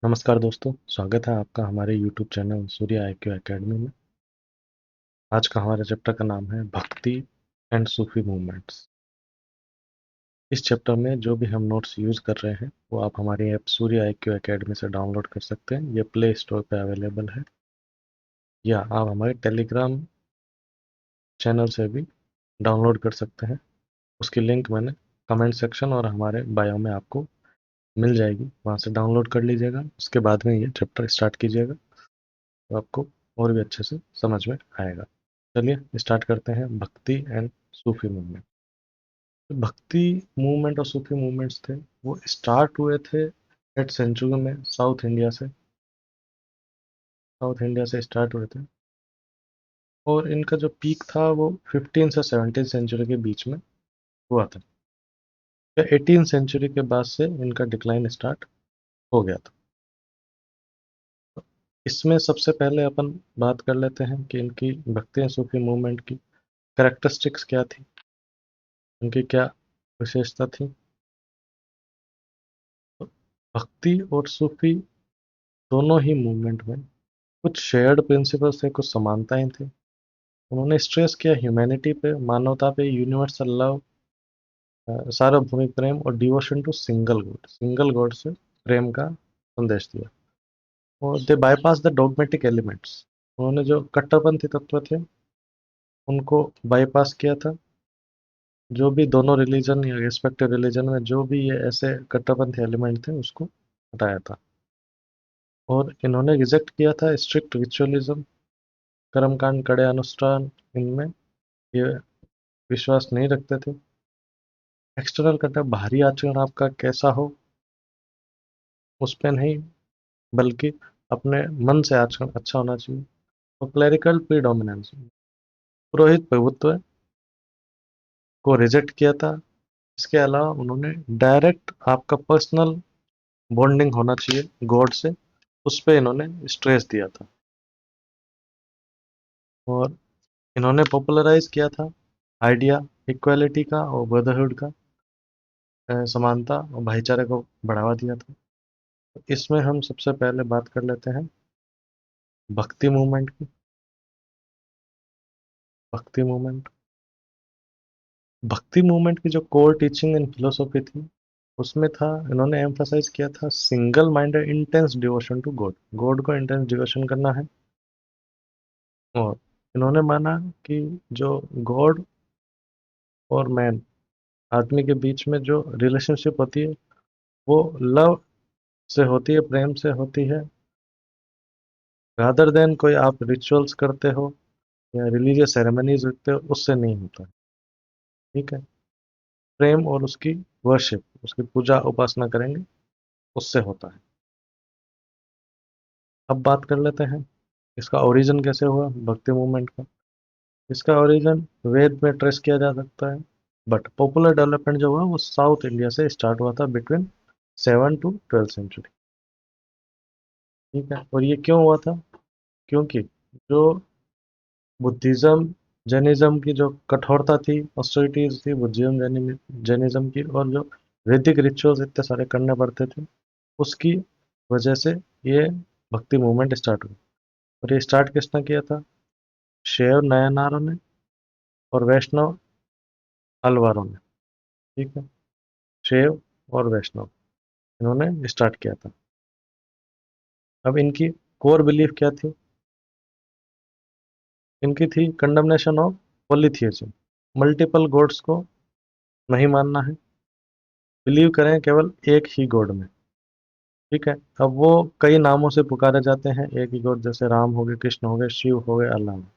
नमस्कार दोस्तों, स्वागत है आपका हमारे यूट्यूब चैनल सूर्य आईक्यू एकेडमी में। आज का हमारे चैप्टर का नाम है भक्ति एंड सूफी मूवमेंट्स। इस चैप्टर में जो भी हम नोट्स यूज़ कर रहे हैं वो आप हमारी ऐप सूर्य आईक्यू एकेडमी से डाउनलोड कर सकते हैं। ये प्ले स्टोर पे अवेलेबल है, या आप हमारे टेलीग्राम चैनल से भी डाउनलोड कर सकते हैं। उसकी लिंक मैंने कमेंट सेक्शन और हमारे बायो में आपको मिल जाएगी, वहाँ से डाउनलोड कर लीजिएगा। उसके बाद में ये चैप्टर स्टार्ट कीजिएगा तो आपको और भी अच्छे से समझ में आएगा। चलिए स्टार्ट करते हैं भक्ति एंड सूफी मूवमेंट। भक्ति मूवमेंट और सूफी मूवमेंट्स थे वो स्टार्ट हुए थे 8th सेंचुरी में साउथ इंडिया से स्टार्ट हुए थे। और इनका जो पीक था वो 15 से 17 सेंचुरी के बीच में हुआ था। 18 सेंचुरी के बाद से इनका डिक्लाइन स्टार्ट हो गया था। इसमें सबसे पहले अपन बात कर लेते हैं कि इनकी भक्ति एंड सूफी मूवमेंट की कैरेक्टरिस्टिक्स क्या थी, उनकी क्या विशेषता थी। तो भक्ति और सूफी दोनों ही मूवमेंट में कुछ शेयर्ड प्रिंसिपल्स थे, कुछ समानताएं थी। उन्होंने स्ट्रेस किया ह्यूमैनिटी पे, मानवता पे, यूनिवर्सल लव, सार्वभौमिक प्रेम और डिवोशन टू सिंगल गॉड से प्रेम का संदेश दिया। और दे बाईपास द डॉगमेटिक एलिमेंट्स, उन्होंने जो कट्टरपंथी तत्व थे उनको बाईपास किया था। जो भी दोनों रिलीजन या रिस्पेक्टिव रिलीजन में जो भी ये ऐसे कट्टरपंथी एलिमेंट थे उसको हटाया था। और इन्होंने रिजेक्ट किया था स्ट्रिक्ट रिचुअलिज्म, कर्मकांड, कड़े अनुष्ठान, इनमें ये विश्वास नहीं रखते थे। एक्सटर्नल करना, बाहरी आचरण आपका कैसा हो उस पे नहीं, बल्कि अपने मन से आचरण अच्छा होना चाहिए। और क्लरिकल प्रीडोमिनेंस, पुरोहित प्रभुत्व को रिजेक्ट किया था। इसके अलावा उन्होंने डायरेक्ट आपका पर्सनल बॉन्डिंग होना चाहिए गॉड से, उस पे इन्होंने स्ट्रेस दिया था। और इन्होंने पॉपुलराइज किया था आइडिया इक्वालिटी का और ब्रदरहुड का, समानता और भाईचारे को बढ़ावा दिया था। इसमें हम सबसे पहले बात कर लेते हैं भक्ति मूवमेंट की। भक्ति मूवमेंट भक्ति मूवमेंट की जो कोर टीचिंग एंड फिलोसॉफी थी उसमें था, इन्होंने एम्फसाइज किया था single minded intense devotion to God. God को इंटेंस डिवोशन करना है। और इन्होंने माना कि जो गॉड और मैन, आदमी के बीच में जो रिलेशनशिप होती है वो लव से होती है, प्रेम से होती है, रादर देन कोई आप रिचुअल्स करते हो या रिलीजियस सेरेमनीज रखते हो उससे नहीं होता है। ठीक है, प्रेम और उसकी वर्शिप, उसकी पूजा उपासना करेंगे उससे होता है। अब बात कर लेते हैं इसका ओरिजिन कैसे हुआ भक्ति मूवमेंट का। इसका ओरिजिन वेद में ट्रेस किया जा सकता है, बट पॉपुलर डेवलपमेंट जो हुआ वो साउथ इंडिया से स्टार्ट हुआ था बिटवीन 7 to 12 सेंचुरी। ठीक है, और ये क्यों हुआ था? क्योंकि जो बुद्धिज्म जैनिज्म की जो कठोरता थी, ऑस्टेरिटीज थी बुद्धिज्म जैनिज्म की, और जो वैदिक रिचुअल्स इतने सारे करने पड़ते थे उसकी वजह से ये भक्ति मूवमेंट स्टार्ट हुई। और ये स्टार्ट किसने किया था? शैव नायनारों ने और वैष्णव अलवारों ने। ठीक है, शैव और वैष्णव इन्होंने स्टार्ट किया था। अब इनकी कोर बिलीफ क्या थी? इनकी थी कंडमनेशन ऑफ पॉलीथियज्म, मल्टीपल गॉड्स को नहीं मानना है, बिलीव करें केवल एक ही गॉड में। ठीक है, अब वो कई नामों से पुकारे जाते हैं एक ही गॉड, जैसे राम हो गए, कृष्ण हो गए, शिव हो गए, अल्लाह हो गए।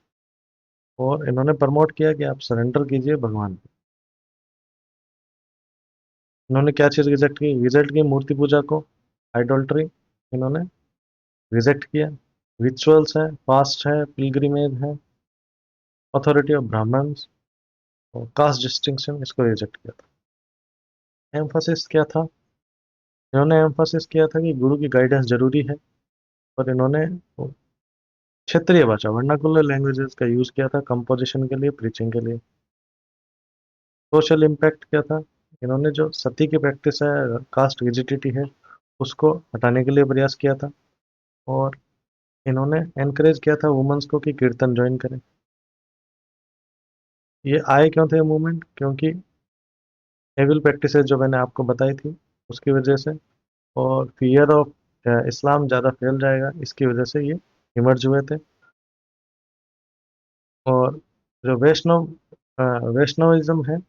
और इन्होंने प्रमोट किया कि आप सरेंडर कीजिए भगवान को। इन्होंने क्या चीज़ रिजेक्ट की मूर्ति पूजा को, आइडोल्ट्री इन्होंने रिजेक्ट किया। रिचुअल्स है, फास्ट है, पिलग्रिमेज है, अथॉरिटी ऑफ ब्राह्मण्स और कास्ट डिस्टिंक्शन, इसको रिजेक्ट किया था। एम्फोसिस क्या था? इन्होंने एम्फोसिस किया था कि गुरु की गाइडेंस जरूरी है। और इन्होंने क्षेत्रीय भाषा, वर्नाकुलर लैंग्वेजेस का यूज किया था कंपोजिशन के लिए, प्रीचिंग के लिए। सोशल इम्पैक्ट क्या था? इन्होंने जो सती की प्रैक्टिस है, कास्ट रिजिडिटी है, उसको हटाने के लिए प्रयास किया था। और इन्होंने एनकरेज किया था वुमेन्स को कि कीर्तन ज्वाइन करें। ये आए क्यों थे मूवमेंट? क्योंकि एविल प्रैक्टिसेस जो मैंने आपको बताई थी उसकी वजह से, और फियर ऑफ इस्लाम ज़्यादा फैल जाएगा इसकी वजह से ये इमर्ज हुए थे। और जो वैष्णविज्म है,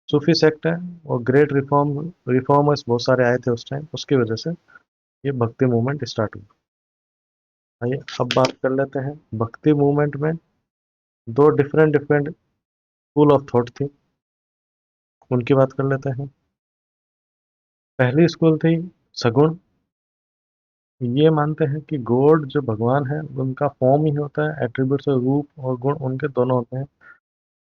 सूफी सेक्ट है, और ग्रेट रिफॉर्मर्स बहुत सारे आए थे उस टाइम, उसकी वजह से ये भक्ति मूवमेंट स्टार्ट हुआ। आइए अब बात कर लेते हैं भक्ति मूवमेंट में दो different different school of thought थी, उनकी बात कर लेते हैं। पहली स्कूल थी सगुण। ये मानते हैं कि गॉड जो भगवान है उनका फॉर्म ही होता है, एट्रीब्यूट्स और रूप और गुण उनके दोनों होते हैं,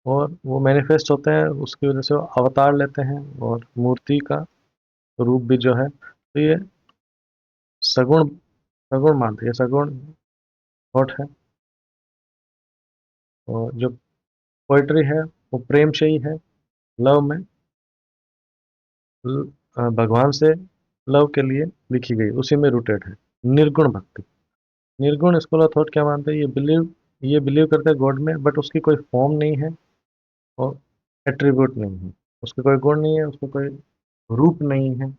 और वो मैनिफेस्ट होते हैं, उसकी वजह से वो अवतार लेते हैं, और मूर्ति का रूप भी जो है, तो ये सगुण सगुण मानते हैं, सगुण थॉट है। और जो पोइट्री है वो प्रेम से ही है, लव में, भगवान से लव के लिए लिखी गई, उसी में रूटेड है। निर्गुण भक्ति, निर्गुण स्कूल ऑफ थॉट क्या मानते हैं? ये बिलीव करते हैं गॉड में, बट उसकी कोई फॉर्म नहीं है और एट्रीब्यूट नहीं है, उसके कोई गुण नहीं है, उसको कोई रूप नहीं है।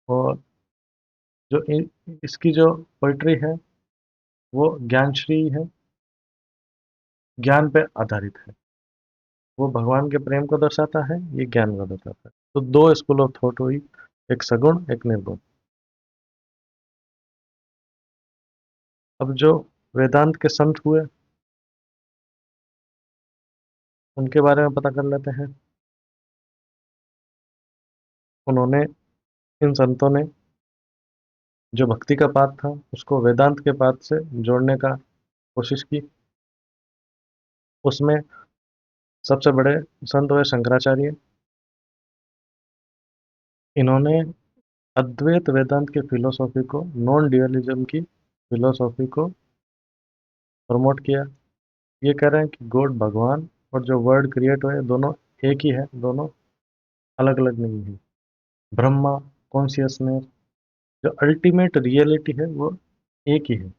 और इसकी जो पोइट्री है वो ज्ञानश्री है, ज्ञान पे आधारित है। वो भगवान के प्रेम को दर्शाता है, ये ज्ञान को दर्शाता है। तो दो स्कूल ऑफ थॉट हुई, एक सगुण एक निर्गुण। अब जो वेदांत के संत हुए उनके बारे में पता कर लेते हैं। उन्होंने, इन संतों ने जो भक्ति का पाथ था उसको वेदांत के पाथ से जोड़ने का कोशिश की। उसमें सबसे बड़े संत हुए शंकराचार्य। इन्होंने अद्वैत वेदांत की फिलोसॉफी को, नॉन ड्यूअलिज्म की फिलोसॉफी को प्रमोट किया। ये कह रहे हैं कि गॉड भगवान और जो वर्ड क्रिएट हुए दोनों एक ही है, दोनों अलग अलग नहीं है। ब्रह्मा कॉन्शियसनेस, जो अल्टीमेट रियलिटी है वो एक ही है।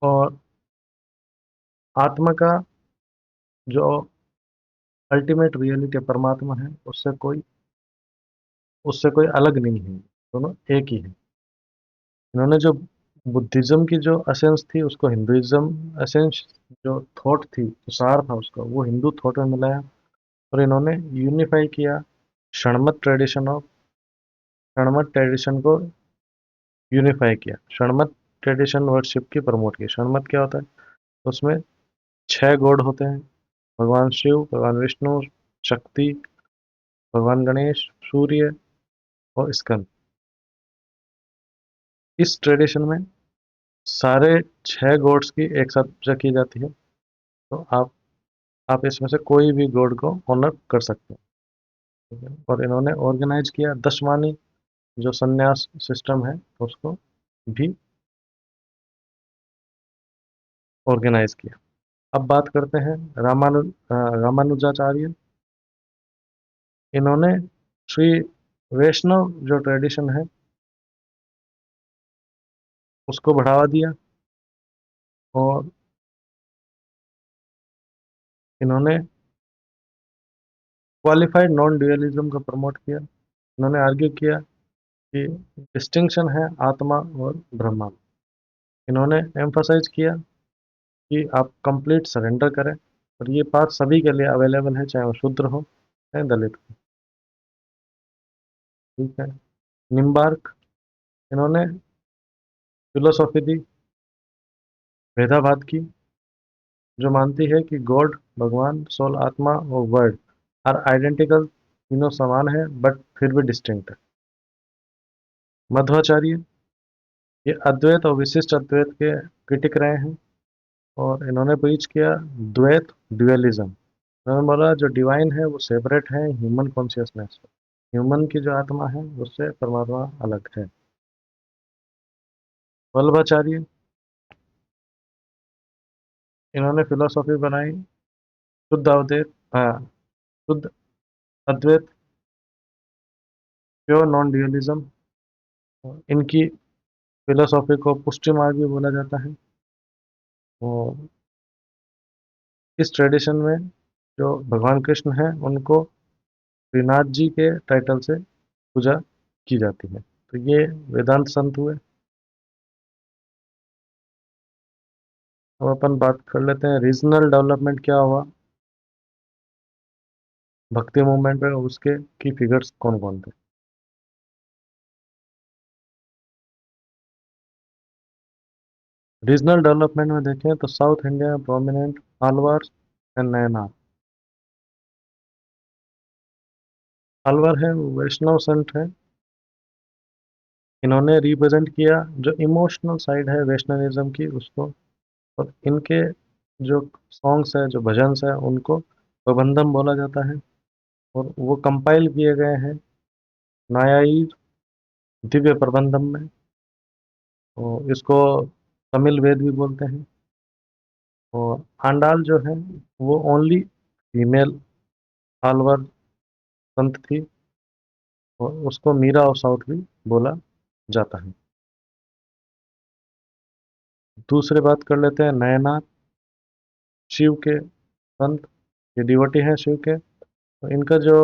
और आत्मा का जो अल्टीमेट रियलिटी परमात्मा है, उससे कोई अलग नहीं है, दोनों एक ही है। इन्होंने जो बुद्धिज्म की जो एसेंस थी उसको हिंदुइज्म एसेंस, जो थॉट थी, जो सार था उसका, वो हिंदू थॉट में मिलाया, और इन्होंने यूनिफाई किया क्षणमत ट्रेडिशन को यूनिफाई किया, क्षणमत ट्रेडिशन वर्शिप की प्रमोट की। क्षणमत क्या होता है? उसमें 6 गॉड होते हैं, भगवान शिव, भगवान विष्णु, शक्ति, भगवान गणेश, सूर्य और स्कंद। इस ट्रेडिशन में सारे 6 गॉड्स की एक साथ पूजा की जाती है। तो आप इसमें से कोई भी गॉड को ऑनर कर सकते हैं। ठीक है? और इन्होंने ऑर्गेनाइज किया दशमानी जो संन्यास सिस्टम है उसको भी ऑर्गेनाइज किया। अब बात करते हैं रामानुजाचार्य। इन्होंने श्री वैष्णव जो ट्रेडिशन है उसको बढ़ावा दिया, और इन्होंने क्वालिफाइड नॉन ड्यूअलिज्म को प्रमोट किया। इन्होंने आर्ग्यू किया कि डिस्टिंक्शन है आत्मा और ब्रह्मा। इन्होंने एम्फसाइज किया कि आप कंप्लीट सरेंडर करें, और ये बात सभी के लिए अवेलेबल है, चाहे वो शूद्र हो चाहे दलित हो। ठीक है। निम्बार्क, इन्होंने फिलोसॉफी दी भेदाभाद की, जो मानती है कि गॉड, भगवान, सोल, आत्मा और वर्ड आर आइडेंटिकल, तीनों समान है बट फिर भी डिस्टिंक्ट है। मध्वाचार्य, ये अद्वैत और विशिष्ट अद्वैत के क्रिटिक रहे हैं, और इन्होंने प्रीच किया द्वैत, ड्यूअलिज्म। उन्होंने बोला जो डिवाइन है वो सेपरेट है ह्यूमन कॉन्शियसनेस से, ह्यूमन की जो आत्मा है उससे परमात्मा अलग है। वल्लभाचार्य, इन्होंने फिलोसॉफी बनाई शुद्ध अवधेत, हाँ, शुद्ध अद्वैत, प्योर नॉन ड्यूअलिज्म, इनकी फिलोसॉफी को पुष्टि मार्ग भी बोला जाता है। और इस ट्रेडिशन में जो भगवान कृष्ण हैं उनको श्रीनाथ जी के टाइटल से पूजा की जाती है। तो ये वेदांत संत हुए। अब अपन बात कर लेते हैं रीजनल डेवलपमेंट क्या हुआ भक्ति मूवमेंट में, उसके की फिगर्स कौन कौन थे। रीजनल डेवलपमेंट में देखें तो साउथ इंडिया में प्रोमिनेंट आलवार एंड नयनार। आलवार है वो वैष्णव संत है। इन्होंने रिप्रेजेंट किया जो इमोशनल साइड है वैष्णविज्म की उसको। और इनके जो सॉन्ग्स है जो भजन्स है उनको प्रबंधम बोला जाता है। और वो कंपाइल किए गए हैं नायाई दिव्य प्रबंधम में। और इसको तमिल वेद भी बोलते हैं। और आंडाल जो है वो ओनली फीमेल आलवर संत थी। और उसको मीरा ऑफ साउथ भी बोला जाता है। दूसरी बात कर लेते हैं नयनार, शिव के संत, ये डिवोटी हैं शिव के। तो इनका जो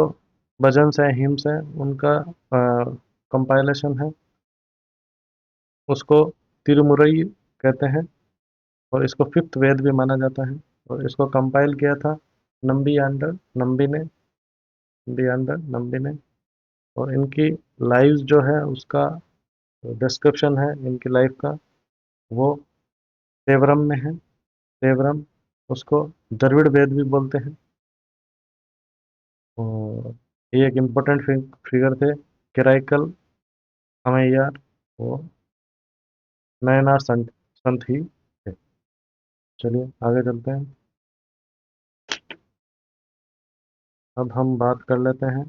भजन्स है हिम्स है उनका कंपाइलेशन है, उसको तिरुमुरई कहते हैं। और इसको फिफ्थ वेद भी माना जाता है। और इसको कंपाइल किया था नंबी आंडर नंबी ने, नंबी आंडर नंबी ने। और इनकी लाइव्स जो है उसका डिस्क्रिप्शन है इनकी लाइफ का, वो देवरम में है। देवरम, उसको द्रविड़ वेद भी बोलते हैं। और ये एक इम्पोर्टेंट फिगर थे केराइकल अमैयार, वो नयनार संत संत ही थे। चलिए आगे चलते हैं। अब हम बात कर लेते हैं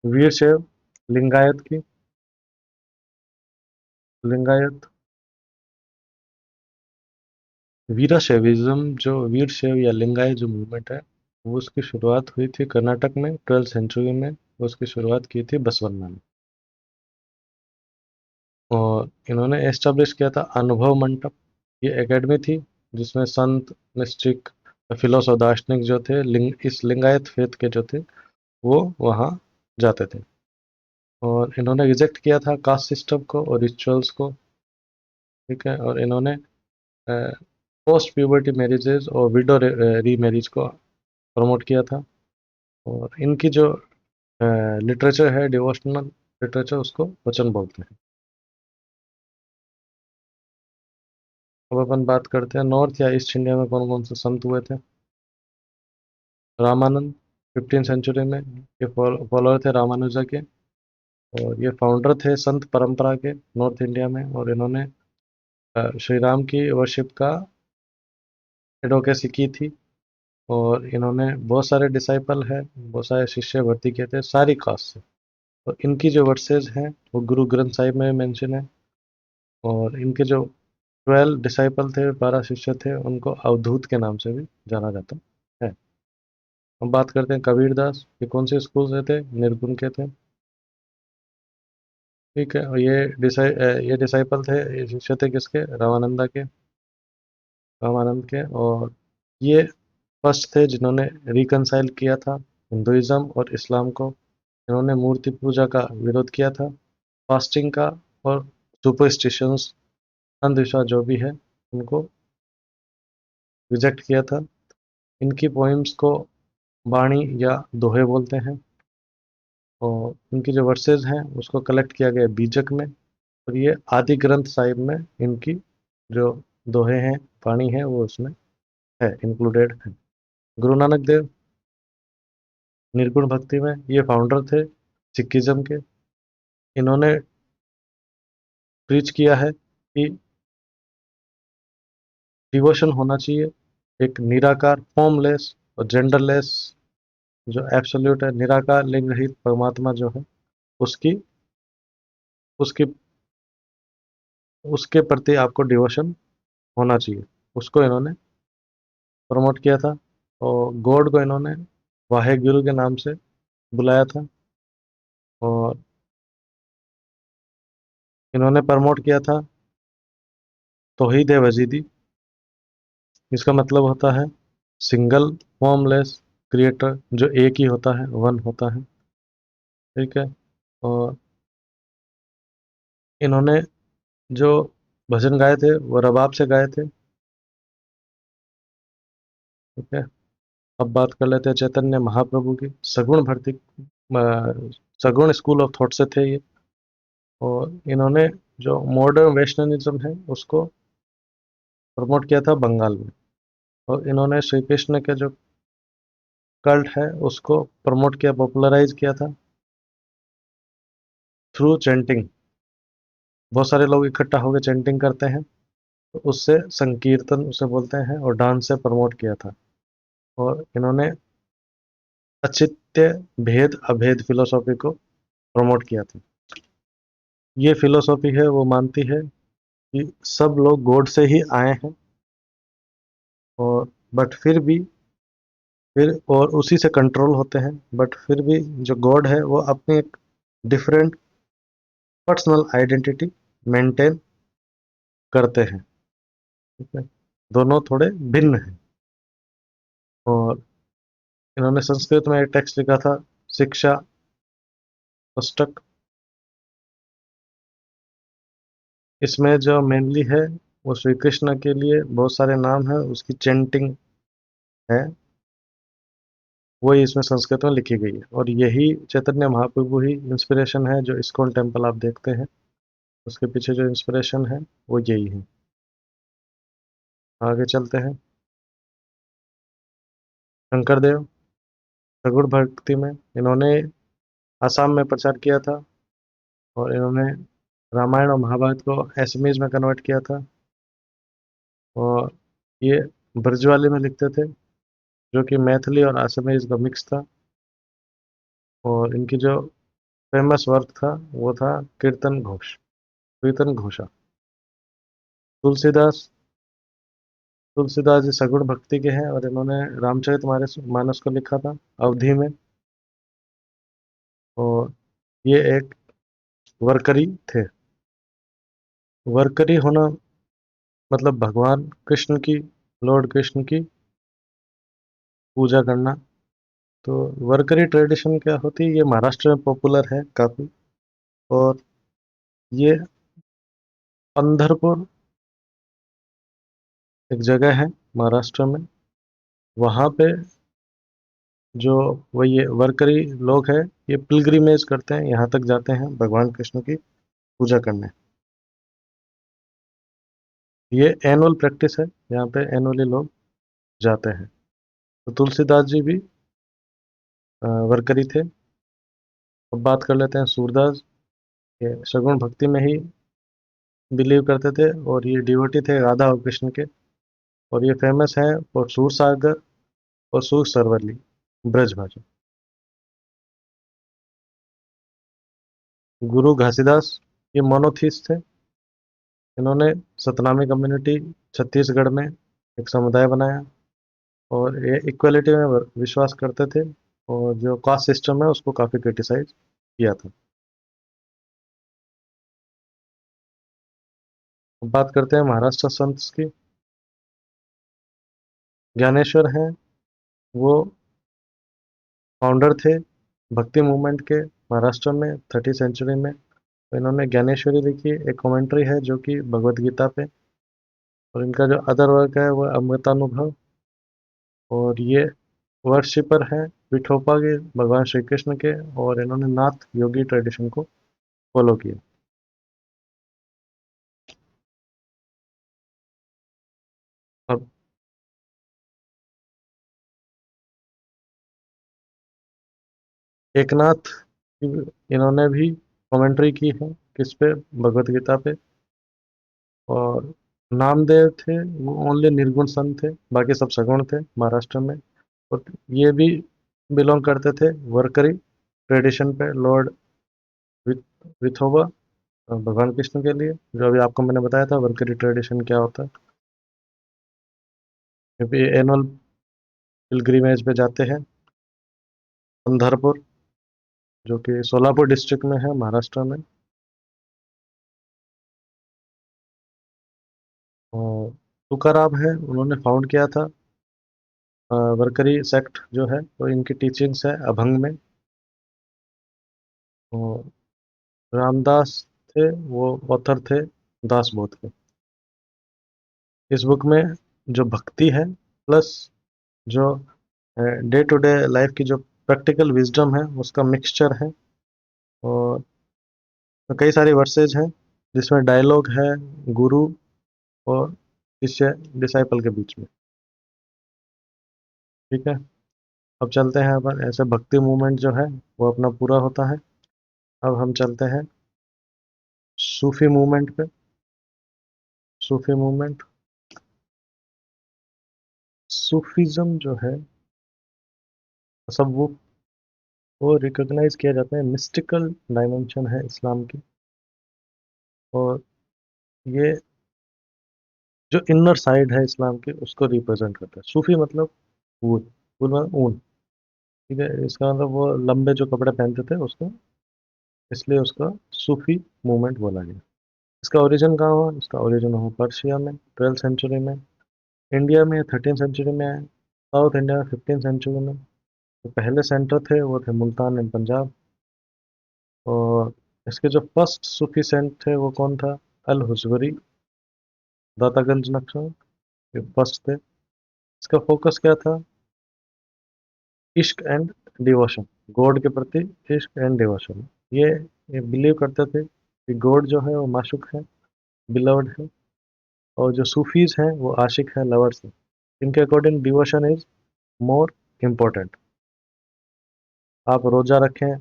वीर शैव लिंगायत की। लिंगायत वीराशैविज्म, जो वीर शैव या लिंगायत जो मूवमेंट है वो उसकी शुरुआत हुई थी कर्नाटक में 12th सेंचुरी में। उसकी शुरुआत की थी बसवन्ना ने। और इन्होंने एस्टेब्लिश किया था अनुभव मंडप। ये एकेडमी थी जिसमें संत मिस्टिक फिलोसोफ दार्शनिक जो थे इस लिंगायत फेथ के जो थे वो वहाँ जाते थे। और इन्होंने रिजेक्ट किया था कास्ट सिस्टम को और रिचुअल्स को। ठीक है। और इन्होंने पोस्ट प्यूबर्टी मैरिजेज और विडो री मैरिज को प्रमोट किया था। और इनकी जो लिटरेचर है डिवोशनल लिटरेचर उसको वचन बोलते हैं। अब अपन बात करते हैं नॉर्थ या ईस्ट इंडिया में कौन कौन से संत हुए थे। रामानंद 15th सेंचुरी में, ये फॉलोअर थे रामानुजा के। और ये फाउंडर थे संत परंपरा के नॉर्थ इंडिया में। और इन्होंने श्री राम की वर्शिप का एडवोकेसी की थी। और इन्होंने बहुत सारे डिसाइपल है, बहुत सारे शिष्य भर्ती किए थे सारी कास्ट से। और इनकी जो वर्सेज हैं वो गुरु ग्रंथ साहिब में मेंशन है। और इनके जो 12 डिसाइपल थे, 12 शिष्य थे, उनको अवधूत के नाम से भी जाना जाता है। अब बात करते हैं कबीरदास, ये कौन से स्कूल से थे, निर्गुण के थे। ठीक है। और ये डिसाइपल थे, ये शिष्य थे किसके, रामानंदा के, रामानंद के। और ये फर्स्ट थे जिन्होंने रिकनसाइल किया था हिंदुइज्म और इस्लाम को। इन्होंने मूर्ति पूजा का विरोध किया था, फास्टिंग का, और सुपरस्टिशंस अंधविश्वास जो भी है उनको रिजेक्ट किया था। इनकी पोइम्स को बाणी या दोहे बोलते हैं। और इनकी जो वर्सेस हैं उसको कलेक्ट किया गया बीजक में। और ये आदि ग्रंथ साहिब में इनकी जो दोहे हैं बाणी है वो उसमें है, इंक्लूडेड है। गुरु नानक देव निर्गुण भक्ति में ये फाउंडर थे सिखिज्म के। इन्होंने प्रीच किया है कि डिवोशन होना चाहिए एक निराकार फॉर्मलेस और जेंडरलेस, जो एब्सोल्यूट है निराकार लिंग रहित परमात्मा जो है उसकी उसकी उसके प्रति आपको डिवोशन होना चाहिए। उसको इन्होंने प्रमोट किया था। और गॉड को इन्होंने वाहे गुरु के नाम से बुलाया था। और इन्होंने प्रमोट किया था तौहीद वजीदी। इसका मतलब होता है सिंगल फॉर्मलेस क्रिएटर, जो एक ही होता है, वन होता है। ठीक है। और इन्होंने जो भजन गाए थे वो रबाब से गाए थे। ठीक है। अब बात कर लेते हैं चैतन्य महाप्रभु की। सगुण स्कूल ऑफ थॉट से थे ये। और इन्होंने जो मॉडर्न वेस्टर्निज्म है उसको प्रमोट किया था बंगाल में। और इन्होंने श्री कृष्ण के जो कल्ट है उसको प्रमोट किया, पॉपुलराइज किया था थ्रू चैंटिंग। बहुत सारे लोग इकट्ठा होकर चैंटिंग करते हैं, तो उससे संकीर्तन उसे बोलते हैं, और डांस से प्रमोट किया था। और इन्होंने अचित्य भेद अभेद फिलोसॉफी को प्रमोट किया था। ये फिलोसॉफी है वो मानती है कि सब लोग गॉड से ही आए हैं, और बट फिर और उसी से कंट्रोल होते हैं, बट फिर भी जो गॉड है वो अपनी एक डिफरेंट पर्सनल आइडेंटिटी मेंटेन करते हैं। ठीक है। दोनों थोड़े भिन्न हैं। और इन्होंने संस्कृत में एक टेक्स्ट लिखा था, शिक्षा पुस्तक। इसमें जो मेनली है वो श्री कृष्ण के लिए बहुत सारे नाम है, उसकी चैंटिंग है, वही इसमें संस्कृत में लिखी गई है। और यही चैतन्य महाप्रभु ही इंस्पिरेशन है। जो इस्कॉन टेम्पल आप देखते हैं उसके पीछे जो इंस्पिरेशन है वो यही है। आगे चलते हैं। शंकर देव सगुण भक्ति में इन्होंने असम में प्रचार किया था। और इन्होंने रामायण और महाभारत को एसमीज में कन्वर्ट किया था। और ये ब्रजवाली में लिखते थे, जो कि मैथिली और असमीज का मिक्स था। और इनकी जो फेमस वर्क था वो था कीर्तन घोषा। तुलसीदास तुलसीदास जी सगुण भक्ति के हैं, और इन्होंने रामचरितमानस मानस को लिखा था अवधि में। और ये एक वर्करी थे। वर्करी होना मतलब भगवान कृष्ण की, लॉर्ड कृष्ण की पूजा करना। तो वर्करी ट्रेडिशन क्या होती है, ये महाराष्ट्र में पॉपुलर है काफ़ी। और ये पंढरपुर एक जगह है महाराष्ट्र में, वहाँ पे जो वो ये वर्करी लोग हैं, ये पिलग्रिमेज करते हैं, यहाँ तक जाते हैं भगवान कृष्ण की पूजा करने। ये एनुअल प्रैक्टिस है, यहाँ पे एनुअली लोग जाते हैं। तो तुलसीदास जी भी वर्करी थे। अब बात कर लेते हैं सूरदास। ये सगुण भक्ति में ही बिलीव करते थे, और ये डिवोटी थे राधा और कृष्ण के। और ये फेमस है और सूर सागर और सूर सरवली ब्रज भाषा। गुरु घासीदास ये मोनोथीस्ट थे। इन्होंने सतनामी कम्युनिटी छत्तीसगढ़ में एक समुदाय बनाया, और ये इक्वलिटी में विश्वास करते थे। और जो कास्ट सिस्टम है उसको काफ़ी क्रिटिसाइज किया था। अब बात करते हैं महाराष्ट्र संत की। ज्ञानेश्वर हैं, वो फाउंडर थे भक्ति मूवमेंट के महाराष्ट्र में 30th सेंचुरी में। तो इन्होंने ज्ञानेश्वरी लिखी, एक कमेंट्री है जो कि भगवत गीता पे। और इनका जो अदर वर्क है वो अमृतानुभव। और ये वर्शिपर है विठोपा के, भगवान श्री कृष्ण के। और इन्होंने नाथ योगी ट्रेडिशन को फॉलो किया। अब एकनाथ इन्होंने भी कमेंट्री की है, किस पे, भगवत गीता पे। और नामदेव थे, वो ओनली निर्गुण संत थे, बाकी सब सगुण थे महाराष्ट्र में। और ये भी बिलोंग करते थे वर्करी ट्रेडिशन पे, लॉर्ड विथोबा भगवान कृष्ण के लिए। जो अभी आपको मैंने बताया था वर्करी ट्रेडिशन क्या होता है। क्योंकि एनुअल पिलग्रिमेज पे जाते हैं। पंढरपुर, जो कि सोलापुर डिस्ट्रिक्ट में है, महाराष्ट्र में। और तुकाराम है, उन्होंने फाउंड किया था वरकरी सेक्ट जो है, तो इनकी टीचिंग्स है अभंग में। और रामदास थे, वो ऑथर थे दास बोध के। इस बुक में जो भक्ति है प्लस जो डे टू डे लाइफ की जो प्रैक्टिकल विजडम है उसका मिक्सचर है। और कई सारी वर्सेज हैं जिसमें डायलॉग है गुरु और शिष्य डिसाइपल के बीच में। ठीक है, अब चलते हैं अपन ऐसे भक्ति मूवमेंट जो है वो अपना पूरा होता है। अब हम चलते हैं सूफी मूवमेंट पे। सूफी मूवमेंट, सूफीज्म जो है तसव्वुफ, वो रिकॉग्नाइज किया जाता है मिस्टिकल डायमेंशन है इस्लाम की। और ये जो इनर साइड है इस्लाम की उसको रिप्रेजेंट करता है। सूफी मतलब वूल, वूल मतलब ऊन। ठीक है, इसका मतलब वो लंबे जो कपड़े पहनते थे उसको, इसलिए उसका सूफी मूवमेंट बोला गया। इसका ओरिजिन कहाँ हुआ? इसका ओरिजिन हुआ पर्शिया में 12th सेंचुरी में। इंडिया में 13th सेंचुरी में आया। साउथ इंडिया में 15th सेंचुरी में। तो पहले सेंटर थे वो थे मुल्तान एंड पंजाब। और इसके जो फर्स्ट सूफी सेंट थे वो कौन था? अल हुजवरी, दातागंज नक्शा, ये फर्स्ट थे। इसका फोकस क्या था? इश्क एंड डिवोशन, गॉड के प्रति इश्क एंड डिवोशन। ये बिलीव करते थे कि गॉड जो है वो माशूक है, बिलव्ड है। और जो सूफीज हैं वो आशिक है, लवर्स हैं। इनके according devotion is more important. आप रोजा रखें,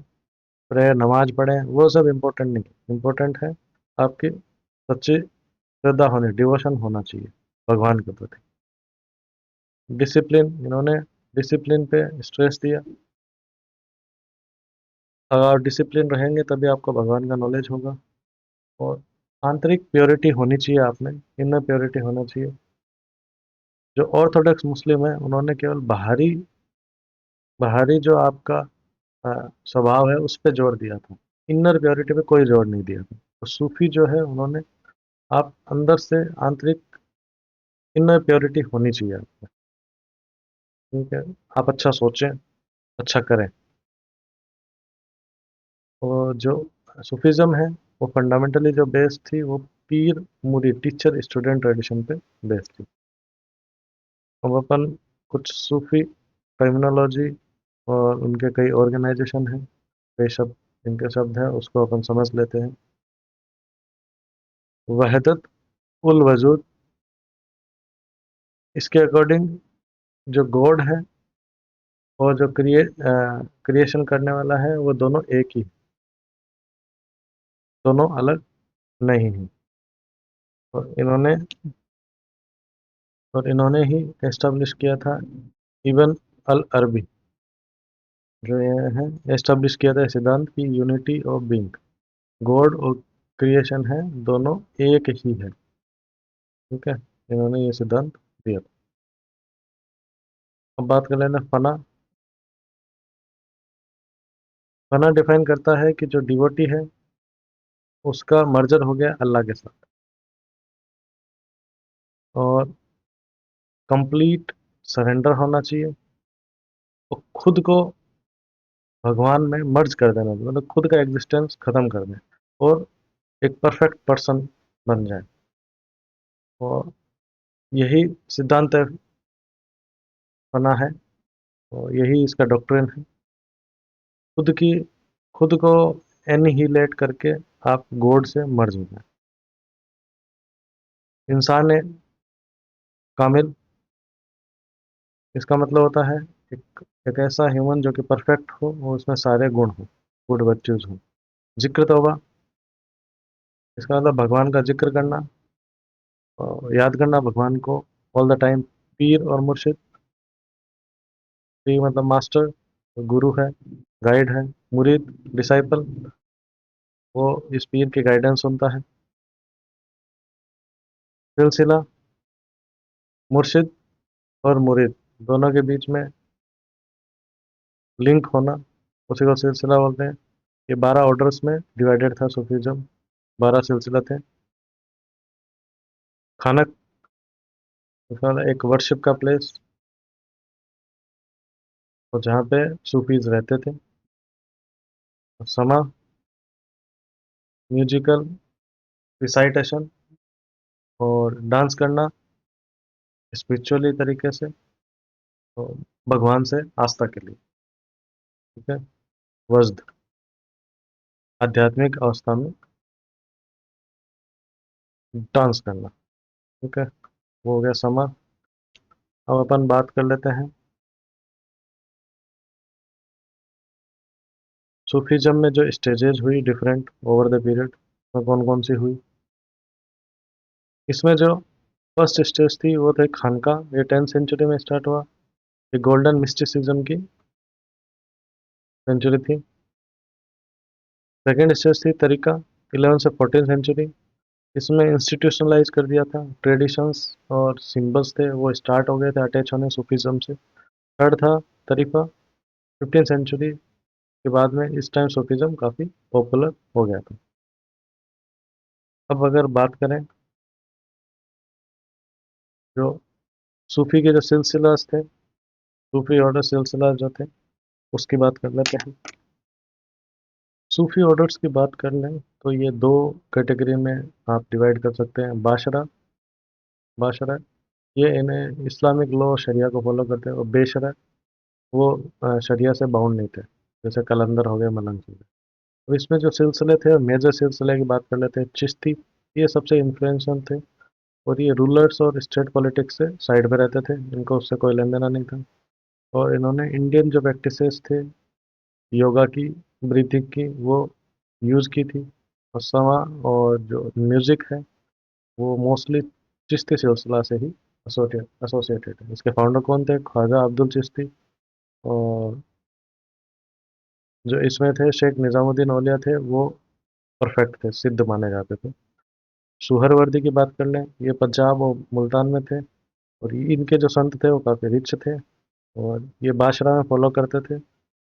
प्रेयर, नमाज पढ़ें, वो सब इम्पोर्टेंट नहीं है। इम्पोर्टेंट है आपकी सच्ची श्रद्धा होनी, डिवोशन होना चाहिए भगवान के प्रति। डिसिप्लिन, इन्होंने डिसिप्लिन पे स्ट्रेस दिया। अगर आप डिसिप्लिन रहेंगे तभी आपको भगवान का नॉलेज होगा। और आंतरिक प्योरिटी होनी चाहिए आप में, इनर प्योरिटी होना चाहिए। जो ऑर्थोडॉक्स मुस्लिम है उन्होंने केवल बाहरी बाहरी जो आपका स्वभाव है उस पर जोर दिया था, इनर प्योरिटी पे कोई जोर नहीं दिया था। तो सूफी जो है उन्होंने, आप अंदर से आंतरिक इनर प्योरिटी होनी चाहिए आपको। ठीक है, आप अच्छा सोचें, अच्छा करें। और जो सूफीज़्म है वो फंडामेंटली जो बेस थी वो पीर मुरीद, टीचर स्टूडेंट ट्रेडिशन पे बेस थी। अब अपन कुछ सूफी टर्मिनोलॉजी और उनके कई ऑर्गेनाइजेशन हैं, कई शब्द, इनके शब्द हैं, उसको अपन समझ लेते हैं। वहदत उल वजूद, इसके अकॉर्डिंग जो गॉड है और जो क्रिएशन करने वाला है वो दोनों एक ही, दोनों अलग नहीं हैं। और इन्होंने ही एस्टेब्लिश किया था इब्न अल अरबी, जो ये है, एस्टेब्लिश किया था सिद्धांत की यूनिटी ऑफ बीइंग, गॉड और क्रिएशन है दोनों एक ही है। ठीक है, इन्होंने ये सिद्धांत दिया था। अब बात कर लेना फना। फना डिफाइन करता है कि जो डिवोटी है उसका मर्जर हो गया अल्लाह के साथ, और कंप्लीट सरेंडर होना चाहिए, और खुद को भगवान में मर्ज कर देना, मतलब खुद का एग्जिस्टेंस खत्म कर दें और एक परफेक्ट पर्सन बन जाए। और यही सिद्धांत फना है, और यही इसका डॉक्ट्रिन है। खुद की खुद को एनिहिलेट करके आप गॉड से मर्ज हो जाए। इंसान कामिल, इसका मतलब होता है एक एक ऐसा ह्यूमन जो कि परफेक्ट हो और उसमें सारे गुण हो, गुड वर्च्यूज हो। जिक्र तौबा, इसका मतलब भगवान का जिक्र करना और याद करना भगवान को ऑल द टाइम। पीर और मुर्शिद, पीर मतलब मास्टर, गुरु है, गाइड है। मुरीद डिसाइपल, वो इस पीर के गाइडेंस सुनता है। सिलसिला, मुर्शिद और मुरीद दोनों के बीच में लिंक होना, उसी को सिलसिला बोलते हैं। ये 12 ऑर्डर्स में डिवाइडेड था सूफीज्म, 12 सिलसिला थे। खाना, एक वर्शिप का प्लेस, और जहाँ पे सूफीज रहते थे। समा, म्यूजिकल रिसाइटेशन, और डांस करना स्पिरिचुअली तरीके से, तो भगवान से आस्था के लिए। ठीक है। वज्द, आध्यात्मिक अवस्था में डांस करना। ठीक है, वो हो गया समा। अब अपन बात कर लेते हैं सूफीज्म में जो स्टेजेस हुई डिफरेंट ओवर द पीरियड, में कौन कौन सी हुई। इसमें जो फर्स्ट स्टेज थी वो थे खानका, ये 10th सेंचुरी में स्टार्ट हुआ। ये गोल्डन मिस्टिसिज्म की सेंचुरी थी। सेकेंड स्टेज थी तरीका, 11 से 14th सेंचुरी। इसमें इंस्टीट्यूशनलाइज कर दिया था, ट्रेडिशंस और सिंबल्स थे वो स्टार्ट हो गए थे अटैच होने सूफीज्म से। थर्ड था तरीका, 15th सेंचुरी के बाद में। इस टाइम सूफीज्म काफ़ी पॉपुलर हो गया था। अब अगर बात करें जो सूफी के जो सिलसिलास थे, सूफी ऑर्डर सिलसिला जो थे, उसकी बात कर लेते हैं। सूफी ऑर्डर्स की बात कर लें तो ये दो कैटेगरी में आप डिवाइड कर सकते हैं। बाशरा, बाशरा ये इन्हें इस्लामिक लॉ शरिया को फॉलो करते हैं, और बेशरा वो शरिया से बाउंड नहीं थे, जैसे कलंदर हो गए, मलंग हो गए। तो इसमें जो सिलसिले थे, मेजर सिलसिले की बात कर लेते हैं। चिश्ती, ये सबसे इन्फ्लुएंशियल थे, और ये रूलर्स और स्टेट पॉलिटिक्स से साइड पे रहते थे, इनको उससे कोई लेन देना नहीं था। और इन्होंने इंडियन जो प्रैक्टिसेस थे योगा की, ब्रीथिंग की, वो यूज़ की थी। और समा और जो म्यूज़िक है वो मोस्टली चिश्ती सिलसिला से ही एसोसिएटेड है। इसके फाउंडर कौन थे? ख्वाजा अब्दुल चिश्ती। और जो इसमें थे शेख निज़ामुद्दीन औलिया थे, वो परफेक्ट थे, सिद्ध माने जाते थे। सुहरवर्दी की बात कर लें, ये पंजाब और मुल्तान में थे, और इनके जो संत थे वो काफ़ी रिच थे, और ये बाशरा में फॉलो करते थे।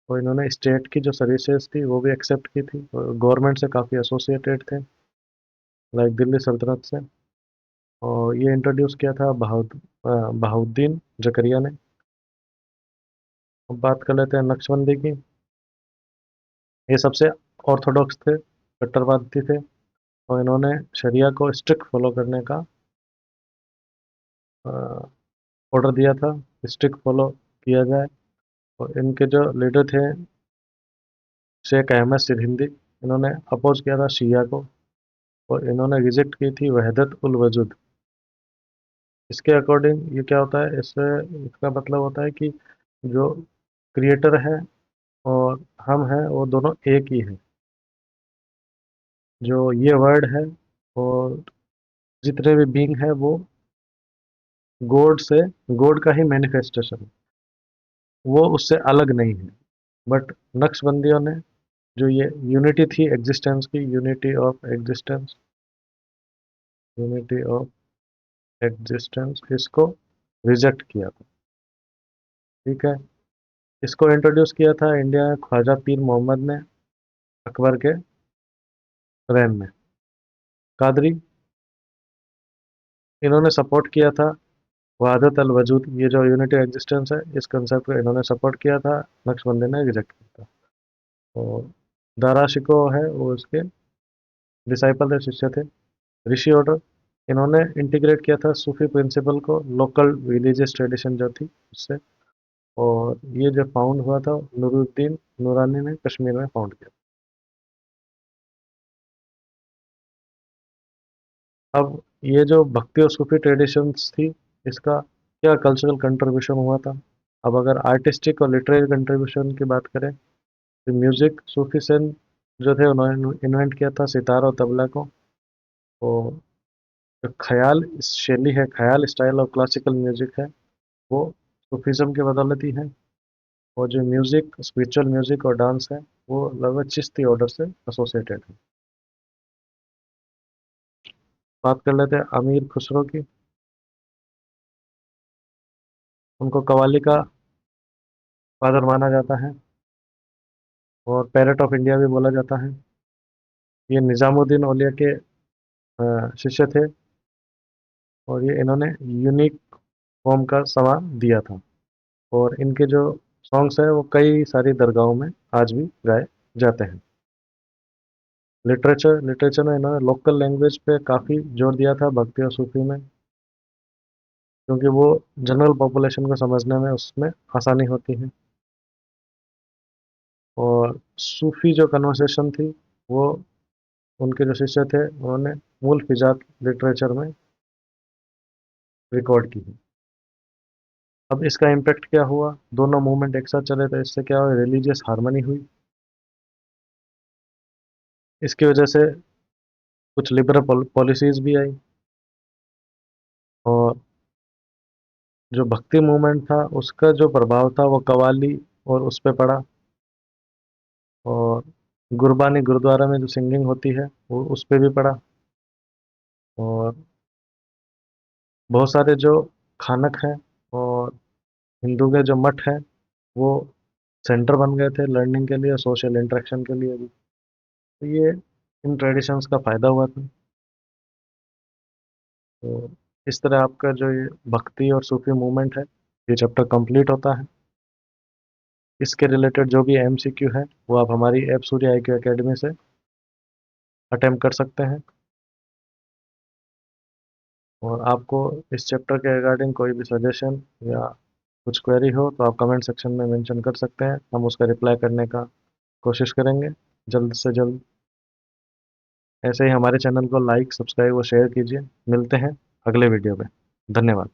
और इन्होंने स्टेट की जो सर्विसेज थी वो भी एक्सेप्ट की थी, और गवर्नमेंट से काफ़ी एसोसिएटेड थे, लाइक दिल्ली सल्तनत से। और ये इंट्रोड्यूस किया था बहाउद्दीन जकरिया ने। अब बात कर लेते हैं नक्शबंदी की। ये सबसे ऑर्थोडॉक्स थे, कट्टरवादी थे, और इन्होंने शरिया को स्ट्रिक्ट फॉलो करने का ऑर्डर दिया था, स्ट्रिक्ट फॉलो किया जाए। और इनके जो लीडर थे शेख अहमद सिरहिंदी, इन्होंने अपोज किया था शिया को, और इन्होंने रिजेक्ट की थी वहदत उल वजूद। इसके अकॉर्डिंग ये क्या होता है, इससे इसका मतलब होता है कि जो क्रिएटर है और हम हैं वो दोनों एक ही हैं। जो ये वर्ड है और जितने भी बीइंग है वो गॉड से, गॉड का ही मैनिफेस्टेशन है, वो उससे अलग नहीं है। बट नक्शबंदियों ने जो ये यूनिटी थी एग्जिस्टेंस की, unity of existence, unity of existence, इसको रिजेक्ट किया था। ठीक है। इसको इंट्रोड्यूस किया था इंडिया में ख्वाजा पीर मोहम्मद ने, अकबर के रेन में। कादरी, इन्होंने सपोर्ट किया था वहादत अल वजूद, ये जो यूनिटी एग्जिस्टेंस है इस कंसेप्ट को इन्होंने सपोर्ट किया था, नक्शबंदी ने रिजेक्ट किया था। और दारा शिको है वो इसके डिसाइपल थे, शिष्य थे। ऋषि ऑर्डर, इन्होंने इंटीग्रेट किया था सूफी प्रिंसिपल को लोकल रिलीजियस ट्रेडिशन जो थी उससे। और ये जो फाउंड हुआ था नूरुद्दीन नूरानी ने कश्मीर में फाउंड किया। अब ये जो भक्ति और सूफी ट्रेडिशंस थी, इसका क्या कल्चरल कंट्रीब्यूशन हुआ था। अब अगर आर्टिस्टिक और लिटरेरी कंट्रीब्यूशन की बात करें तो म्यूजिक, सूफी सेन जो थे उन्होंने इन्वेंट किया था सितार और तबला को। और जो ख्याल शैली है, ख्याल स्टाइल और क्लासिकल म्यूजिक है, वो सूफीज़्म के बदौलत ही है। और जो म्यूजिक, स्पिरिचुअल म्यूजिक और डांस है, वो लगभग चिश्ती ऑर्डर से एसोसिएटेड है। बात कर लेते हैं अमीर खुसरो की। उनको कव्वाली का फादर माना जाता है और पैरेट ऑफ इंडिया भी बोला जाता है। ये निज़ामुद्दीन औलिया के शिष्य थे और ये इन्होंने यूनिक फॉर्म का समा दिया था। और इनके जो सॉन्ग्स हैं वो कई सारी दरगाहों में आज भी गाए जाते हैं। लिटरेचर लिटरेचर में इन्होंने लोकल लैंग्वेज पे काफ़ी जोर दिया था भक्ति और सूफी में, क्योंकि वो जनरल पॉपुलेशन को समझने में उसमें आसानी होती है। और सूफी जो कन्वर्सेशन थी वो उनके जो शिष्य थे उन्होंने मूल फिजात लिटरेचर में रिकॉर्ड की है। अब इसका इम्पैक्ट क्या हुआ, दोनों मूवमेंट एक साथ चले तो इससे क्या हुआ, रिलीजियस हार्मनी हुई। इसकी वजह से कुछ लिबरल पॉलिसीज भी आई और जो भक्ति मूवमेंट था उसका जो प्रभाव था वो कव्वाली और उस पे पड़ा। और गुरबानी गुरुद्वारा में जो सिंगिंग होती है वो उस पे भी पड़ा। और बहुत सारे जो खानक हैं और हिंदू के जो मठ हैं वो सेंटर बन गए थे लर्निंग के लिए, सोशल इंटरेक्शन के लिए भी। तो ये इन ट्रेडिशंस का फ़ायदा हुआ था। तो इस तरह आपका जो ये भक्ति और सूफी मूवमेंट है ये चैप्टर कंप्लीट होता है। इसके रिलेटेड जो भी एमसीक्यू है वो आप हमारी ऐप सूर्य आईक्यू एकेडमी से अटेम्प्ट कर सकते हैं। और आपको इस चैप्टर के रिगार्डिंग कोई भी सजेशन या कुछ क्वेरी हो तो आप कमेंट सेक्शन में मेंशन कर सकते हैं, हम उसका रिप्लाई करने का कोशिश करेंगे जल्द से जल्द। ऐसे ही हमारे चैनल को लाइक सब्सक्राइब और शेयर कीजिए। मिलते हैं अगले वीडियो में। धन्यवाद।